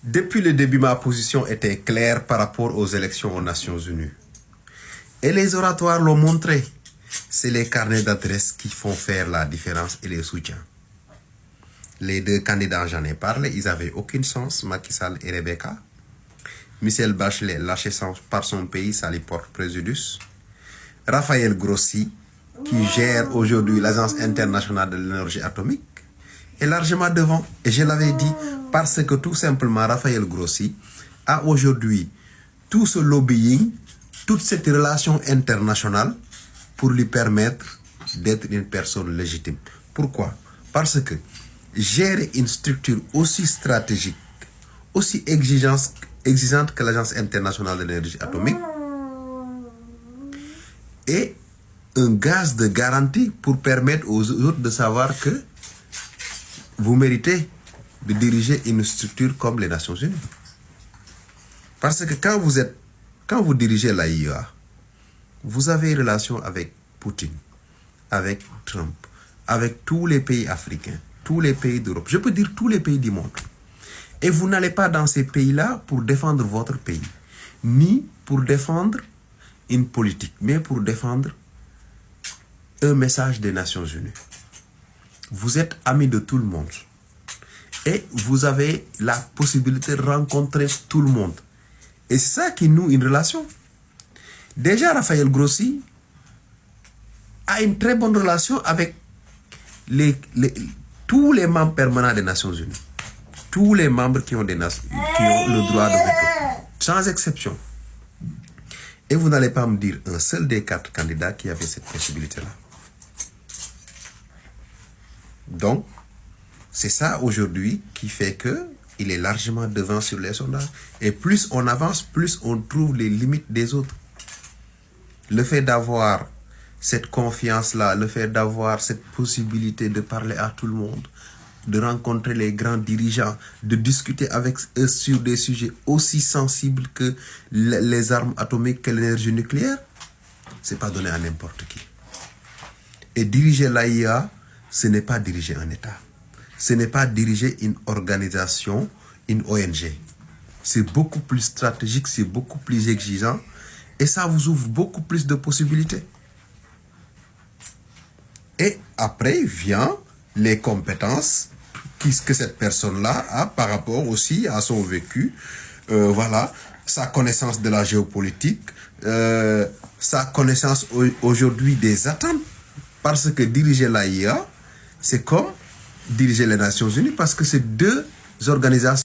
Depuis le début, ma position était claire par rapport aux élections aux Nations Unies. Et les oratoires l'ont montré. C'est les carnets d'adresses qui font faire la différence et les soutiens. Les deux candidats, j'en ai parlé, ils n'avaient aucune chance, Macky Sall et Rebecca. Michel Bachelet, lâché par son pays, ça lui porte préjudice. Raphaël Grossi, qui gère aujourd'hui l'Agence internationale de l'énergie atomique, est largement devant. Et je l'avais dit, parce que tout simplement, Raphaël Grossi a aujourd'hui tout ce lobbying, toute cette relation internationale pour lui permettre d'être une personne légitime. Pourquoi? Parce que gérer une structure aussi stratégique, aussi exigeante que l'Agence internationale de l'énergie atomique est un gage de garantie pour permettre aux autres de savoir que vous méritez de diriger une structure comme les Nations Unies. Parce que quand vous dirigez l'AIEA, vous avez une relation avec Poutine, avec Trump, avec tous les pays africains, tous les pays d'Europe, je peux dire tous les pays du monde. Et vous n'allez pas dans ces pays-là pour défendre votre pays, ni pour défendre une politique, mais pour défendre un message des Nations Unies. Vous êtes amis de tout le monde. Et vous avez la possibilité de rencontrer tout le monde. Et c'est ça qui noue une relation. Déjà, Raphaël Grossi a une très bonne relation avec tous les membres permanents des Nations Unies. Tous les membres qui ont le droit de veto. Sans exception. Et vous n'allez pas me dire un seul des 4 candidats qui avait cette possibilité-là. Donc, c'est ça aujourd'hui qui fait qu'il est largement devant sur les sondages. Et plus on avance, plus on trouve les limites des autres. Le fait d'avoir cette confiance-là, le fait d'avoir cette possibilité de parler à tout le monde, de rencontrer les grands dirigeants, de discuter avec eux sur des sujets aussi sensibles que les armes atomiques, que l'énergie nucléaire, ce n'est pas donné à n'importe qui. Et diriger l'AIEA, ce n'est pas diriger un État. Ce n'est pas diriger une organisation, une ONG. C'est beaucoup plus stratégique, c'est beaucoup plus exigeant et ça vous ouvre beaucoup plus de possibilités. Et après vient les compétences que cette personne-là a par rapport aussi à son vécu, voilà, sa connaissance de la géopolitique, sa connaissance aujourd'hui des attentes. Parce que diriger l'AIEA, c'est comme diriger les Nations Unies, parce que c'est 2 organisations